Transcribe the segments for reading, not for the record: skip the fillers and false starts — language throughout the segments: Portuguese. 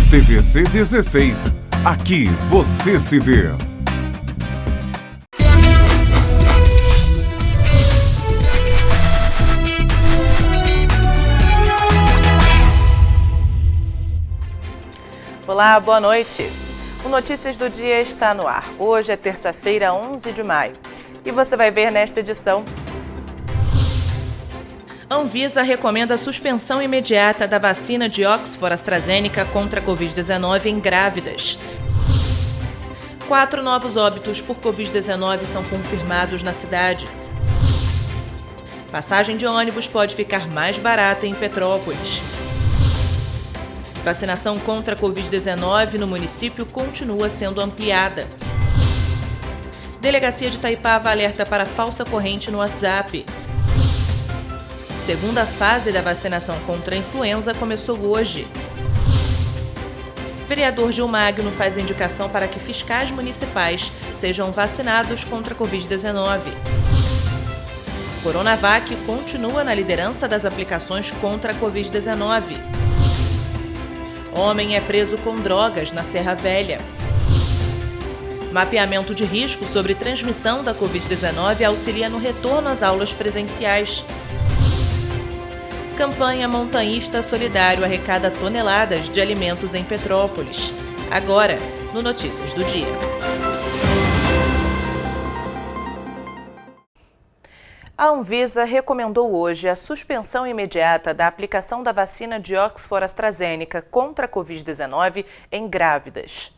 TVC 16. Aqui você se vê. Olá, boa noite. O Notícias do Dia está no ar. Hoje é terça-feira, 11 de maio. E você vai ver nesta edição: Anvisa recomenda a suspensão imediata da vacina de Oxford AstraZeneca contra a Covid-19 em grávidas. 4 novos óbitos por Covid-19 são confirmados na cidade. Passagem de ônibus pode ficar mais barata em Petrópolis. Vacinação contra a Covid-19 no município continua sendo ampliada. Delegacia de Itaipava alerta para falsa corrente no WhatsApp. Segunda fase da vacinação contra a influenza começou hoje. Vereador Gil Magno faz indicação para que fiscais municipais sejam vacinados contra a Covid-19. Coronavac continua na liderança das aplicações contra a Covid-19. Homem é preso com drogas na Serra Velha. Mapeamento de risco sobre transmissão da Covid-19 auxilia no retorno às aulas presenciais. Campanha Montanhista Solidário arrecada toneladas de alimentos em Petrópolis. Agora, no Notícias do Dia. A Anvisa recomendou hoje a suspensão imediata da aplicação da vacina de Oxford AstraZeneca contra a Covid-19 em grávidas.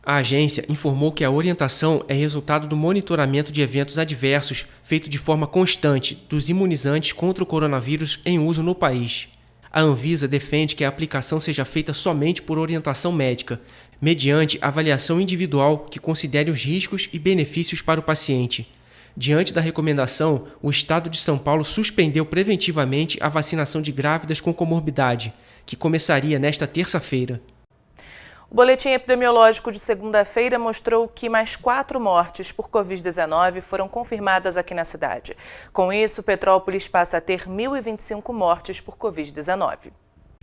A agência informou que a orientação é resultado do monitoramento de eventos adversos feito de forma constante dos imunizantes contra o coronavírus em uso no país. A Anvisa defende que a aplicação seja feita somente por orientação médica, mediante avaliação individual que considere os riscos e benefícios para o paciente. Diante da recomendação, o Estado de São Paulo suspendeu preventivamente a vacinação de grávidas com comorbidade, que começaria nesta terça-feira. O boletim epidemiológico de segunda-feira mostrou que mais 4 mortes por Covid-19 foram confirmadas aqui na cidade. Com isso, Petrópolis passa a ter 1.025 mortes por Covid-19.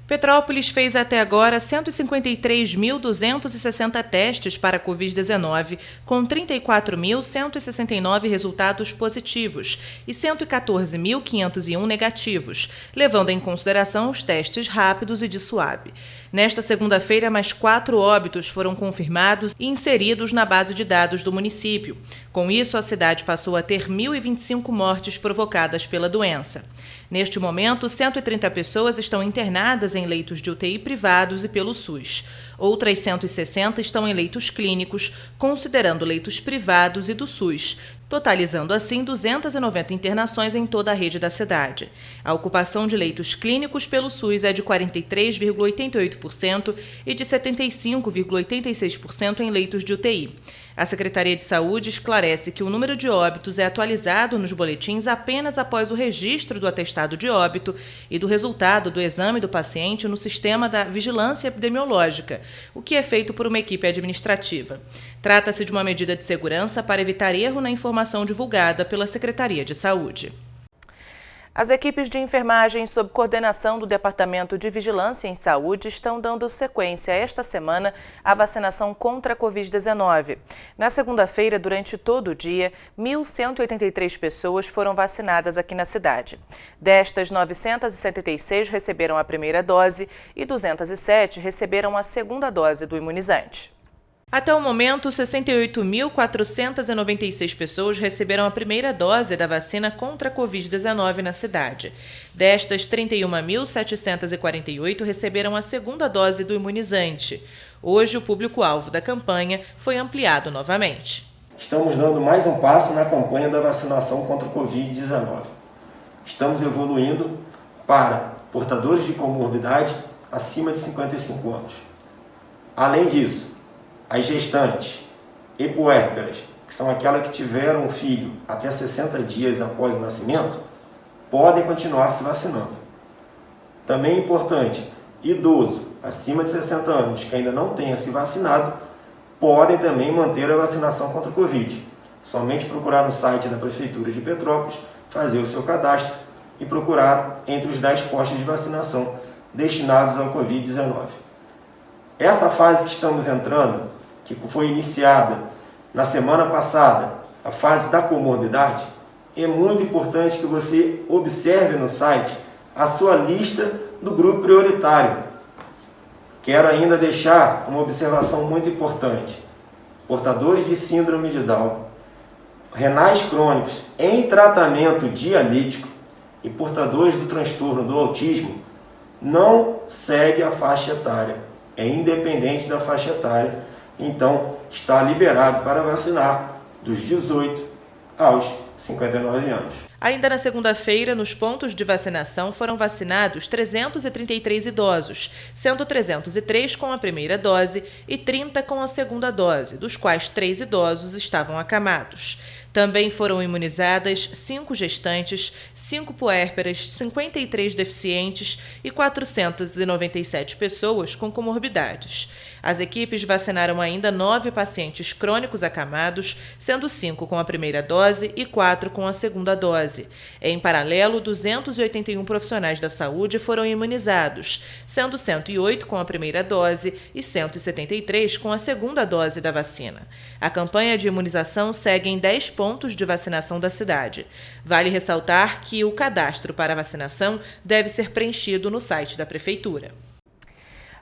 Petrópolis fez até agora 153.260 testes para a Covid-19, com 34.169 resultados positivos e 114.501 negativos, levando em consideração os testes rápidos e de suave. Nesta segunda-feira, mais 4 óbitos foram confirmados e inseridos na base de dados do município. Com isso, a cidade passou a ter 1.025 mortes provocadas pela doença. Neste momento, 130 pessoas estão internadas em leitos de UTI privados e pelo SUS. Outras 160 estão em leitos clínicos, considerando leitos privados e do SUS, totalizando assim 290 internações em toda a rede da cidade. A ocupação de leitos clínicos pelo SUS é de 43,88% e de 75,86% em leitos de UTI. A Secretaria de Saúde esclarece que o número de óbitos é atualizado nos boletins apenas após o registro do atestado de óbito e do resultado do exame do paciente no sistema da vigilância epidemiológica, o que é feito por uma equipe administrativa. Trata-se de uma medida de segurança para evitar erro na informação divulgada pela Secretaria de Saúde. As equipes de enfermagem, sob coordenação do Departamento de Vigilância em Saúde, estão dando sequência esta semana à vacinação contra a Covid-19. Na segunda-feira, durante todo o dia, 1.183 pessoas foram vacinadas aqui na cidade. Destas, 976 receberam a primeira dose e 207 receberam a segunda dose do imunizante. Até o momento, 68.496 pessoas receberam a primeira dose da vacina contra a Covid-19 na cidade. Destas, 31.748 receberam a segunda dose do imunizante. Hoje, o público-alvo da campanha foi ampliado novamente. Estamos dando mais um passo na campanha da vacinação contra a Covid-19. Estamos evoluindo para portadores de comorbidade acima de 55 anos. Além disso, as gestantes e puérperas, que são aquelas que tiveram o filho até 60 dias após o nascimento, podem continuar se vacinando. Também é importante, idoso acima de 60 anos que ainda não tenha se vacinado, podem também manter a vacinação contra a Covid. Somente procurar no site da Prefeitura de Petrópolis, fazer o seu cadastro e procurar entre os 10 postos de vacinação destinados ao Covid-19. Essa fase que estamos entrando, que foi iniciada na semana passada, a fase da comorbidade, é muito importante que você observe no site a sua lista do grupo prioritário. Quero ainda deixar uma observação muito importante. Portadores de síndrome de Down, renais crônicos em tratamento dialítico e portadores do transtorno do autismo não segue a faixa etária, é independente da faixa etária, então está liberado para vacinar dos 18 aos 59 anos. Ainda na segunda-feira, nos pontos de vacinação foram vacinados 333 idosos, sendo 303 com a primeira dose e 30 com a segunda dose, dos quais 3 idosos estavam acamados. Também foram imunizadas 5 gestantes, 5 puérperas, 53 deficientes e 497 pessoas com comorbidades. As equipes vacinaram ainda 9 pacientes crônicos acamados, sendo 5 com a primeira dose e 4 com a segunda dose. Em paralelo, 281 profissionais da saúde foram imunizados, sendo 108 com a primeira dose e 173 com a segunda dose da vacina. A campanha de imunização segue em 10 pontos de vacinação da cidade. Vale ressaltar que o cadastro para vacinação deve ser preenchido no site da Prefeitura.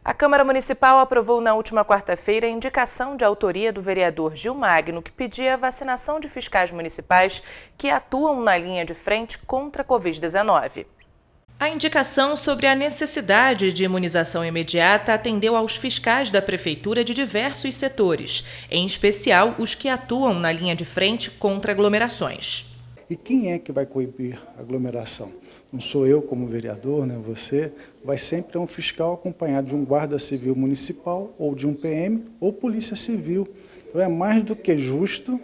A Câmara Municipal aprovou na última quarta-feira a indicação de autoria do vereador Gil Magno, que pedia a vacinação de fiscais municipais que atuam na linha de frente contra a Covid-19. A indicação sobre a necessidade de imunização imediata atendeu aos fiscais da Prefeitura de diversos setores, em especial os que atuam na linha de frente contra aglomerações. E quem é que vai coibir a aglomeração? Não sou eu como vereador, né? Você vai sempre ter um fiscal acompanhado de um guarda civil municipal ou de um PM ou polícia civil. Então é mais do que justo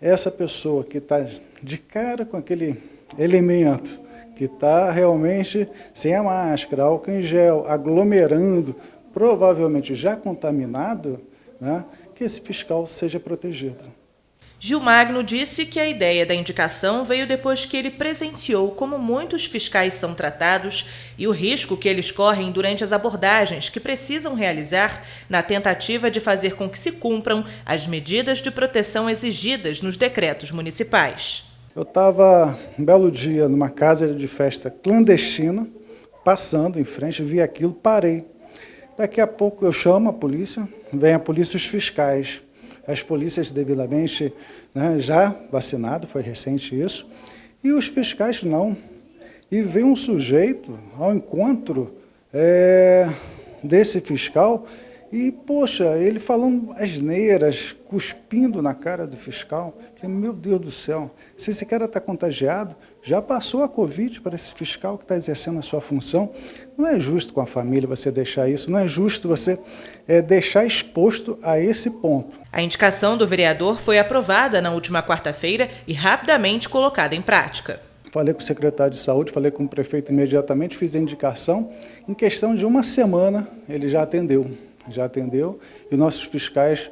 essa pessoa que está de cara com aquele elemento, que está realmente sem a máscara, álcool em gel, aglomerando, provavelmente já contaminado, né? Que esse fiscal seja protegido. Gil Magno disse que a ideia da indicação veio depois que ele presenciou como muitos fiscais são tratados e o risco que eles correm durante as abordagens que precisam realizar na tentativa de fazer com que se cumpram as medidas de proteção exigidas nos decretos municipais. Eu estava um belo dia numa casa de festa clandestina, passando em frente, vi aquilo, parei. Daqui a pouco eu chamo a polícia, vem a polícia e os fiscais. As polícias devidamente, né, já vacinado, foi recente isso, e os fiscais não. E veio um sujeito ao encontro desse fiscal e, poxa, ele falando asneiras, cuspindo na cara do fiscal. Falei, meu Deus do céu, se esse cara está contagiado, já passou a Covid para esse fiscal que está exercendo a sua função. Não é justo com a família você deixar isso, não é justo você deixar exposto a esse ponto. A indicação do vereador foi aprovada na última quarta-feira e rapidamente colocada em prática. Falei com o secretário de saúde, falei com o prefeito imediatamente, fiz a indicação. Em questão de uma semana, ele já atendeu e nossos fiscais,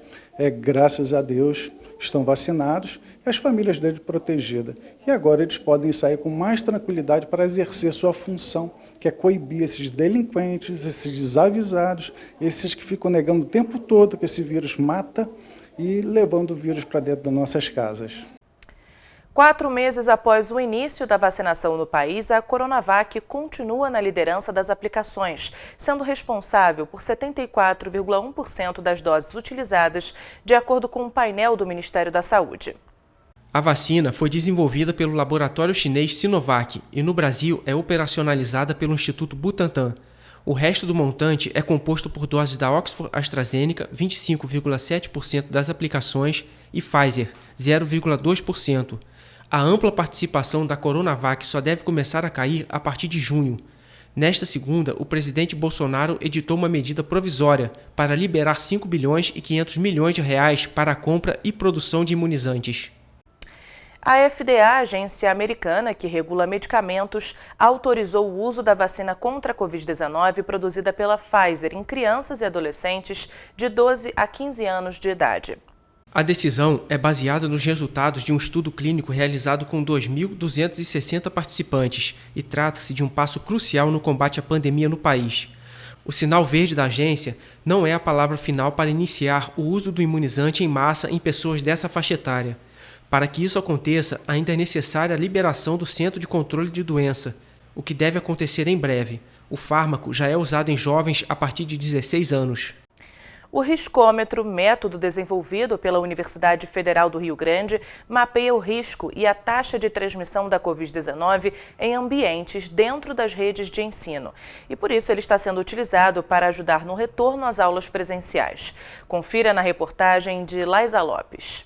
graças a Deus, estão vacinados e as famílias deles protegidas. E agora eles podem sair com mais tranquilidade para exercer sua função, que é coibir esses delinquentes, esses desavisados, esses que ficam negando o tempo todo que esse vírus mata e levando o vírus para dentro das nossas casas. 4 meses após o início da vacinação no país, a Coronavac continua na liderança das aplicações, sendo responsável por 74,1% das doses utilizadas, de acordo com um painel do Ministério da Saúde. A vacina foi desenvolvida pelo laboratório chinês Sinovac e no Brasil é operacionalizada pelo Instituto Butantan. O resto do montante é composto por doses da Oxford AstraZeneca, 25,7% das aplicações, e Pfizer, 0,2%. A ampla participação da Coronavac só deve começar a cair a partir de junho. Nesta segunda, o presidente Bolsonaro editou uma medida provisória para liberar 5 bilhões e 500 milhões de reais para a compra e produção de imunizantes. A FDA, a agência americana que regula medicamentos, autorizou o uso da vacina contra a Covid-19 produzida pela Pfizer em crianças e adolescentes de 12 a 15 anos de idade. A decisão é baseada nos resultados de um estudo clínico realizado com 2.260 participantes e trata-se de um passo crucial no combate à pandemia no país. O sinal verde da agência não é a palavra final para iniciar o uso do imunizante em massa em pessoas dessa faixa etária. Para que isso aconteça, ainda é necessária a liberação do Centro de Controle de Doença, o que deve acontecer em breve. O fármaco já é usado em jovens a partir de 16 anos. O riscômetro, método desenvolvido pela Universidade Federal do Rio Grande, mapeia o risco e a taxa de transmissão da Covid-19 em ambientes dentro das redes de ensino. E por isso ele está sendo utilizado para ajudar no retorno às aulas presenciais. Confira na reportagem de Laisa Lopes.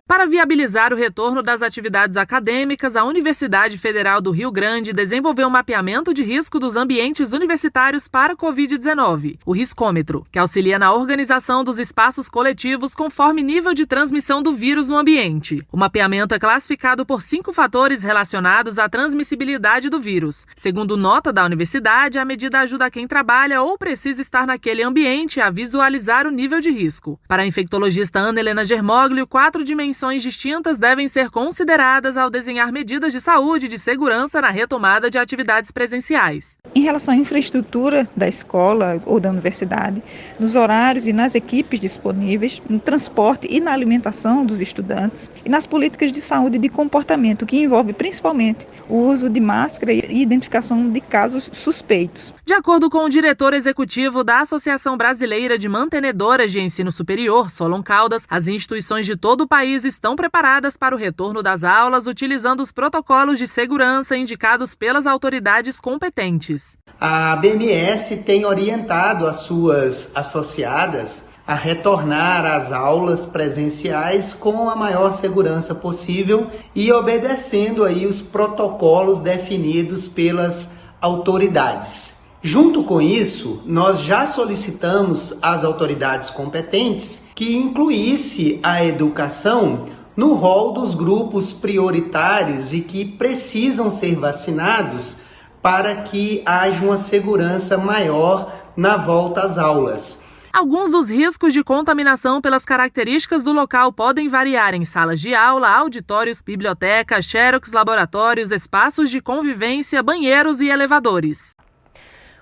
Para viabilizar o retorno das atividades acadêmicas, a Universidade Federal do Rio Grande desenvolveu um mapeamento de risco dos ambientes universitários para a Covid-19, o riscômetro, que auxilia na organização dos espaços coletivos conforme nível de transmissão do vírus no ambiente. O mapeamento é classificado por 5 fatores relacionados à transmissibilidade do vírus. Segundo nota da universidade, a medida ajuda quem trabalha ou precisa estar naquele ambiente a visualizar o nível de risco. Para a infectologista Ana Helena Germoglio, 4 dimensões distintas devem ser consideradas ao desenhar medidas de saúde e de segurança na retomada de atividades presenciais. Em relação à infraestrutura da escola ou da universidade, nos horários e nas equipes disponíveis, no transporte e na alimentação dos estudantes e nas políticas de saúde e de comportamento, que envolve principalmente o uso de máscara e identificação de casos suspeitos. De acordo com o diretor executivo da Associação Brasileira de Mantenedoras de Ensino Superior, Solon Caldas, as instituições de todo o país estão preparadas para o retorno das aulas utilizando os protocolos de segurança indicados pelas autoridades competentes. A BMS tem orientado as suas associadas a retornar às aulas presenciais com a maior segurança possível e obedecendo aí os protocolos definidos pelas autoridades. Junto com isso, nós já solicitamos às autoridades competentes que incluísse a educação no rol dos grupos prioritários e que precisam ser vacinados para que haja uma segurança maior na volta às aulas. Alguns dos riscos de contaminação pelas características do local podem variar em salas de aula, auditórios, bibliotecas, xerox, laboratórios, espaços de convivência, banheiros e elevadores.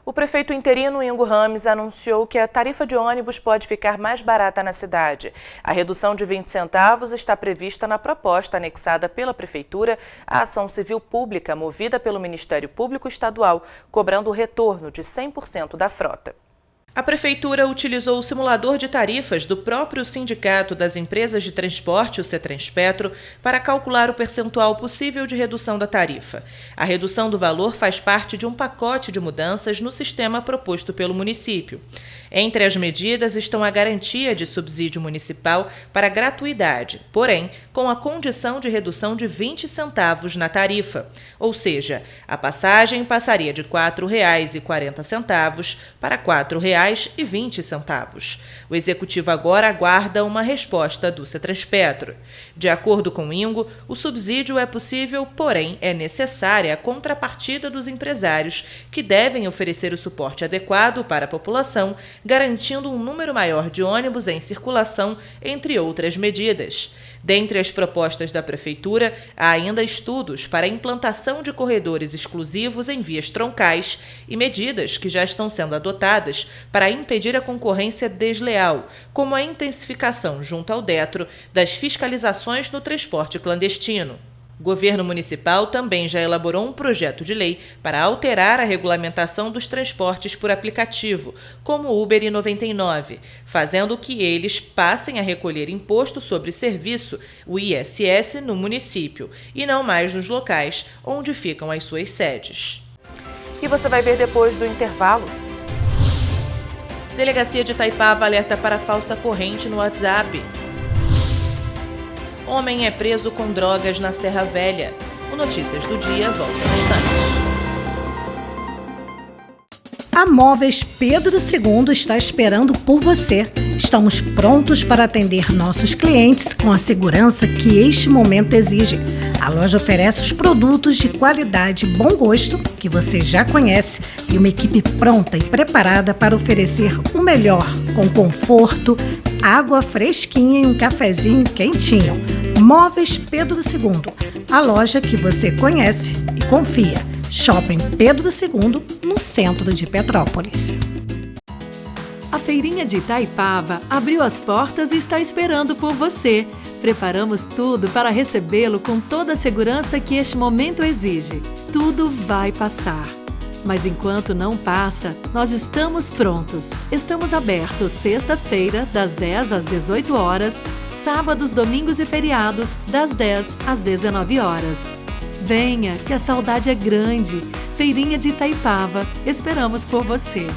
O prefeito interino Ingo Rames anunciou que a tarifa de ônibus pode ficar mais barata na cidade. A redução de 20 centavos está prevista na proposta anexada pela Prefeitura à ação civil pública movida pelo Ministério Público Estadual, cobrando o retorno de 100% da frota. A Prefeitura utilizou o simulador de tarifas do próprio Sindicato das Empresas de Transporte, o Cetranspetro, para calcular o percentual possível de redução da tarifa. A redução do valor faz parte de um pacote de mudanças no sistema proposto pelo município. Entre as medidas estão a garantia de subsídio municipal para gratuidade, porém, com a condição de redução de 20 centavos na tarifa. Ou seja, a passagem passaria de R$ 4,40 para R$ 4,20. O Executivo agora aguarda uma resposta do Cetranspetro. De acordo com Ingo, o subsídio é possível, porém é necessária a contrapartida dos empresários, que devem oferecer o suporte adequado para a população, garantindo um número maior de ônibus em circulação, entre outras medidas. Dentre as propostas da Prefeitura, há ainda estudos para a implantação de corredores exclusivos em vias troncais e medidas que já estão sendo adotadas para impedir a concorrência desleal, como a intensificação junto ao DETRO das fiscalizações no transporte clandestino. O governo municipal também já elaborou um projeto de lei para alterar a regulamentação dos transportes por aplicativo, como Uber e 99, fazendo que eles passem a recolher imposto sobre serviço, o ISS, no município, e não mais nos locais onde ficam as suas sedes. E você vai ver depois do intervalo. Delegacia de Itaipava alerta para falsa corrente no WhatsApp. Homem é preso com drogas na Serra Velha. O Notícias do Dia volta em instantes. A Móveis Pedro II está esperando por você. Estamos prontos para atender nossos clientes com a segurança que este momento exige. A loja oferece os produtos de qualidade e bom gosto que você já conhece e uma equipe pronta e preparada para oferecer o melhor, com conforto, água fresquinha e um cafezinho quentinho. Móveis Pedro II, a loja que você conhece e confia. Shopping Pedro II, no centro de Petrópolis. Feirinha de Itaipava abriu as portas e está esperando por você. Preparamos tudo para recebê-lo com toda a segurança que este momento exige. Tudo vai passar. Mas enquanto não passa, nós estamos prontos. Estamos abertos sexta-feira, das 10 às 18 horas, sábados, domingos e feriados, das 10 às 19 horas. Venha, que a saudade é grande. Feirinha de Itaipava, esperamos por você.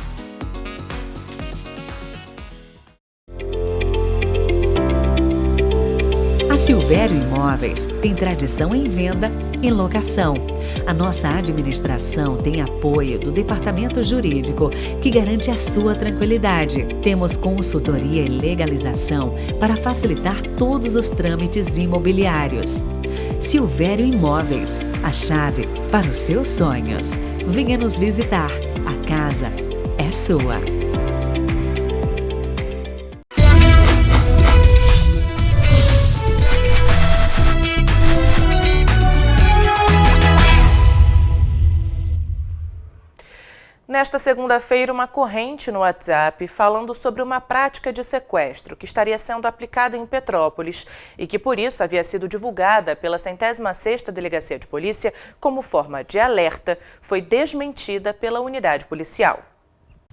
A Silvério Imóveis tem tradição em venda e locação. A nossa administração tem apoio do Departamento Jurídico, que garante a sua tranquilidade. Temos consultoria e legalização para facilitar todos os trâmites imobiliários. Silvério Imóveis, a chave para os seus sonhos. Venha nos visitar. A casa é sua. Nesta segunda-feira, uma corrente no WhatsApp falando sobre uma prática de sequestro que estaria sendo aplicada em Petrópolis e que, por isso, havia sido divulgada pela 106ª Delegacia de Polícia como forma de alerta, foi desmentida pela unidade policial.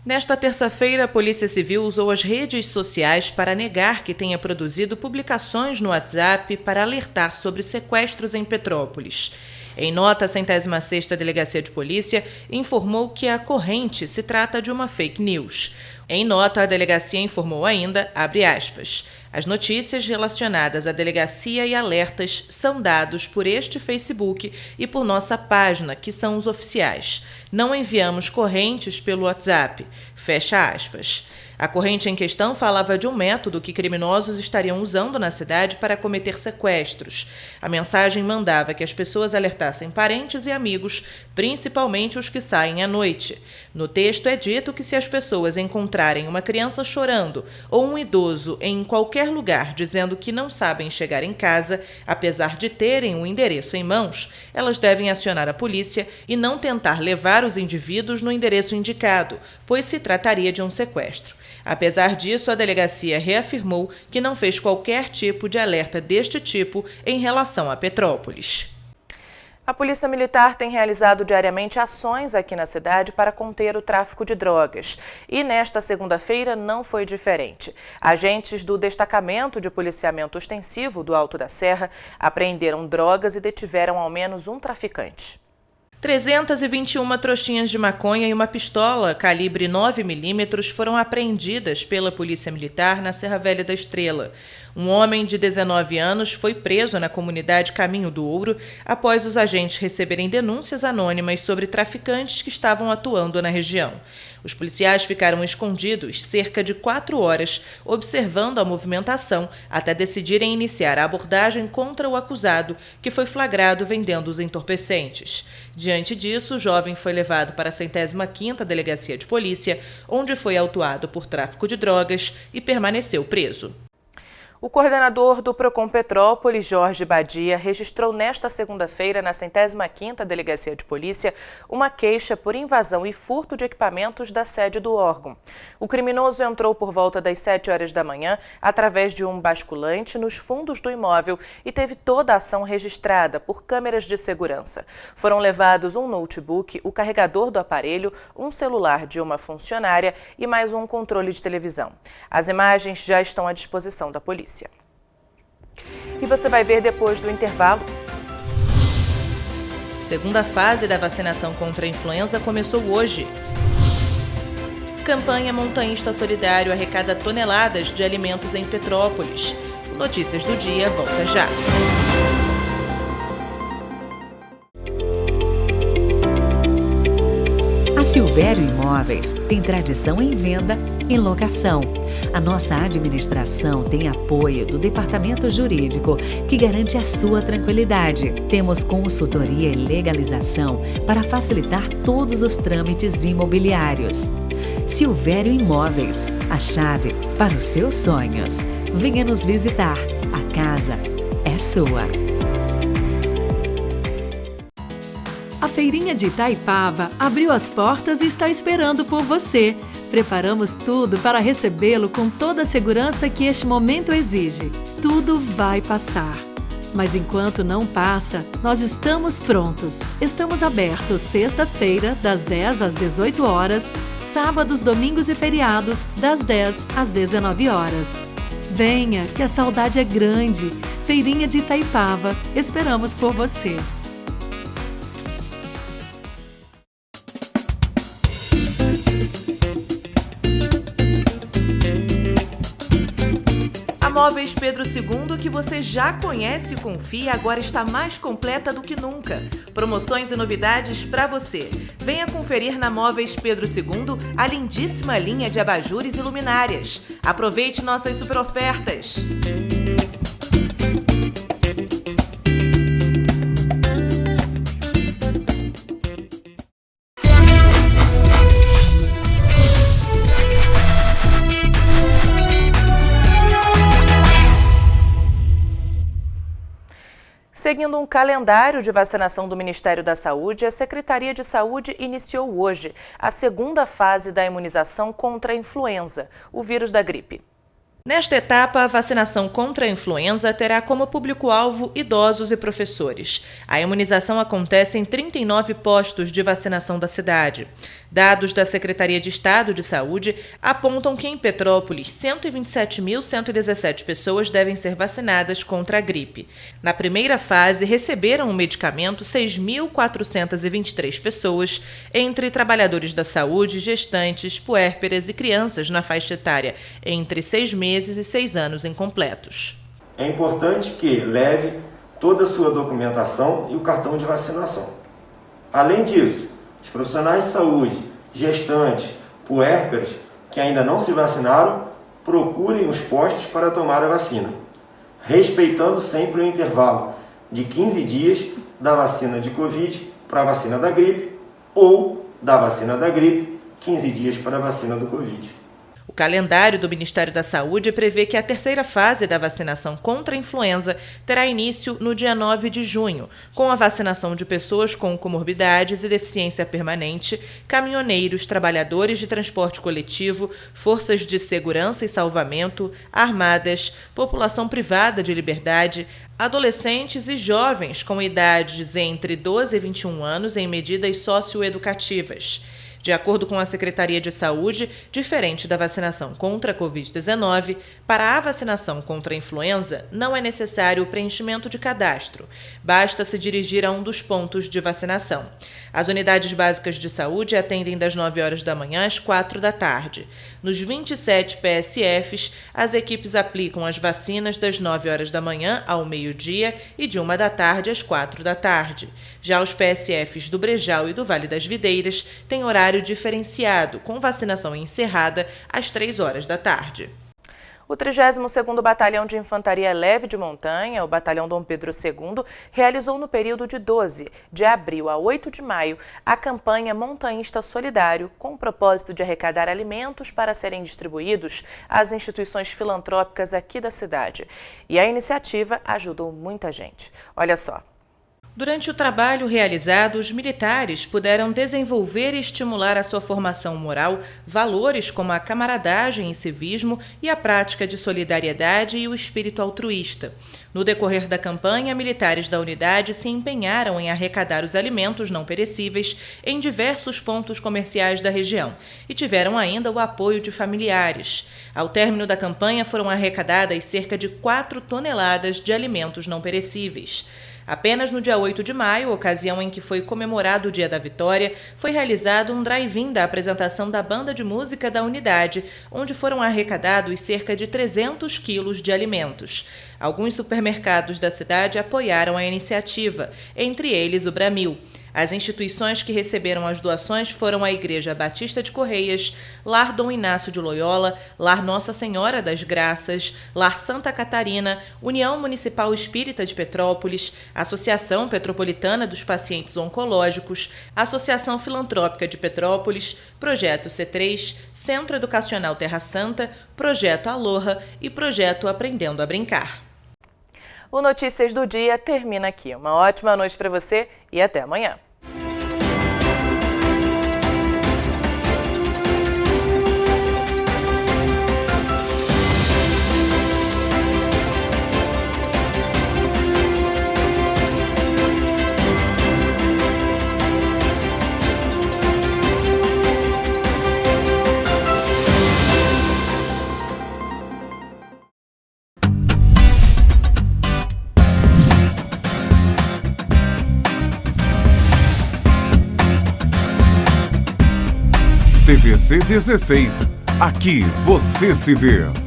Nesta terça-feira, a Polícia Civil usou as redes sociais para negar que tenha produzido publicações no WhatsApp para alertar sobre sequestros em Petrópolis. Em nota, a 106ª Delegacia de Polícia informou que a corrente se trata de uma fake news. Em nota, a delegacia informou ainda, abre aspas, as notícias relacionadas à delegacia e alertas são dados por este Facebook e por nossa página, que são os oficiais. Não enviamos correntes pelo WhatsApp. Fecha aspas. A corrente em questão falava de um método que criminosos estariam usando na cidade para cometer sequestros. A mensagem mandava que as pessoas alertassem parentes e amigos, principalmente os que saem à noite. No texto é dito que se as pessoas encontrarem uma criança chorando ou um idoso em qualquer lugar dizendo que não sabem chegar em casa, apesar de terem um endereço em mãos, elas devem acionar a polícia e não tentar levar os indivíduos no endereço indicado, pois se trataria de um sequestro. Apesar disso, a delegacia reafirmou que não fez qualquer tipo de alerta deste tipo em relação a Petrópolis. A Polícia Militar tem realizado diariamente ações aqui na cidade para conter o tráfico de drogas. E nesta segunda-feira não foi diferente. Agentes do Destacamento de Policiamento Ostensivo do Alto da Serra apreenderam drogas e detiveram ao menos um traficante. 321 trouxinhas de maconha e uma pistola calibre 9mm foram apreendidas pela Polícia Militar na Serra Velha da Estrela. Um homem de 19 anos foi preso na comunidade Caminho do Ouro após os agentes receberem denúncias anônimas sobre traficantes que estavam atuando na região. Os policiais ficaram escondidos cerca de 4 horas, observando a movimentação até decidirem iniciar a abordagem contra o acusado, que foi flagrado vendendo os entorpecentes. Diante disso, o jovem foi levado para a 105ª Delegacia de Polícia, onde foi autuado por tráfico de drogas e permaneceu preso. O coordenador do Procon Petrópolis, Jorge Badia, registrou nesta segunda-feira, na 105ª Delegacia de Polícia, uma queixa por invasão e furto de equipamentos da sede do órgão. O criminoso entrou por volta das 7 horas da manhã através de um basculante nos fundos do imóvel e teve toda a ação registrada por câmeras de segurança. Foram levados um notebook, o carregador do aparelho, um celular de uma funcionária e mais um controle de televisão. As imagens já estão à disposição da polícia. E você vai ver depois do intervalo. Segunda fase da vacinação contra a influenza começou hoje. Campanha Montanhista Solidário arrecada toneladas de alimentos em Petrópolis. O Notícias do Dia volta já. A Silvério Imóveis tem tradição em venda e locação. A nossa administração tem apoio do Departamento Jurídico, que garante a sua tranquilidade. Temos consultoria e legalização para facilitar todos os trâmites imobiliários. Silvério Imóveis, a chave para os seus sonhos. Venha nos visitar. A casa é sua. A Feirinha de Itaipava abriu as portas e está esperando por você. Preparamos tudo para recebê-lo com toda a segurança que este momento exige. Tudo vai passar. Mas enquanto não passa, nós estamos prontos. Estamos abertos sexta-feira, das 10 às 18 horas, sábados, domingos e feriados, das 10 às 19 horas. Venha, que a saudade é grande. Feirinha de Itaipava, esperamos por você. Móveis Pedro II, que você já conhece e confia, agora está mais completa do que nunca. Promoções e novidades para você. Venha conferir na Móveis Pedro II a lindíssima linha de abajures e luminárias. Aproveite nossas super ofertas. Seguindo um calendário de vacinação do Ministério da Saúde, a Secretaria de Saúde iniciou hoje a segunda fase da imunização contra a influenza, o vírus da gripe. Nesta etapa, a vacinação contra a influenza terá como público-alvo idosos e professores. A imunização acontece em 39 postos de vacinação da cidade. Dados da Secretaria de Estado de Saúde apontam que em Petrópolis, 127.117 pessoas devem ser vacinadas contra a gripe. Na primeira fase, receberam o medicamento 6.423 pessoas, entre trabalhadores da saúde, gestantes, puérperas e crianças na faixa etária entre 6 meses e 6 anos incompletos. É importante que leve toda a sua documentação e o cartão de vacinação. Além disso, os profissionais de saúde, gestantes, puérperas que ainda não se vacinaram, procurem os postos para tomar a vacina, respeitando sempre o intervalo de 15 dias da vacina de Covid para a vacina da gripe ou da vacina da gripe, 15 dias para a vacina do Covid. O calendário do Ministério da Saúde prevê que a terceira fase da vacinação contra a influenza terá início no dia 9 de junho, com a vacinação de pessoas com comorbidades e deficiência permanente, caminhoneiros, trabalhadores de transporte coletivo, forças de segurança e salvamento, armadas, população privada de liberdade, adolescentes e jovens com idades entre 12 e 21 anos em medidas socioeducativas. De acordo com a Secretaria de Saúde, diferente da vacinação contra a Covid-19, para a vacinação contra a influenza não é necessário o preenchimento de cadastro. Basta se dirigir a um dos pontos de vacinação. As unidades básicas de saúde atendem das 9 horas da manhã às 4 da tarde. Nos 27 PSFs, as equipes aplicam as vacinas das 9 horas da manhã ao meio-dia e de 1 da tarde às 4 da tarde. Já os PSFs do Brejal e do Vale das Videiras têm horário diferenciado, com vacinação encerrada às 3 horas da tarde. O 32º Batalhão de Infantaria Leve de Montanha, o Batalhão Dom Pedro II, realizou no período de 12 de abril a 8 de maio a campanha Montanhista Solidário, com o propósito de arrecadar alimentos para serem distribuídos às instituições filantrópicas aqui da cidade. E a iniciativa ajudou muita gente. Olha só. Durante o trabalho realizado, os militares puderam desenvolver e estimular a sua formação moral, valores como a camaradagem e civismo e a prática de solidariedade e o espírito altruísta. No decorrer da campanha, militares da unidade se empenharam em arrecadar os alimentos não perecíveis em diversos pontos comerciais da região e tiveram ainda o apoio de familiares. Ao término da campanha, foram arrecadadas cerca de 4 toneladas de alimentos não perecíveis. Apenas no dia 8 de maio, ocasião em que foi comemorado o Dia da Vitória, foi realizado um drive-in da apresentação da banda de música da unidade, onde foram arrecadados cerca de 300 quilos de alimentos. Alguns supermercados da cidade apoiaram a iniciativa, entre eles o Bramil. As instituições que receberam as doações foram a Igreja Batista de Correias, Lar Dom Inácio de Loyola, Lar Nossa Senhora das Graças, Lar Santa Catarina, União Municipal Espírita de Petrópolis, Associação Petropolitana dos Pacientes Oncológicos, Associação Filantrópica de Petrópolis, Projeto C3, Centro Educacional Terra Santa, Projeto Aloha e Projeto Aprendendo a Brincar. O Notícias do Dia termina aqui. Uma ótima noite para você e até amanhã. RC16. Aqui você se vê.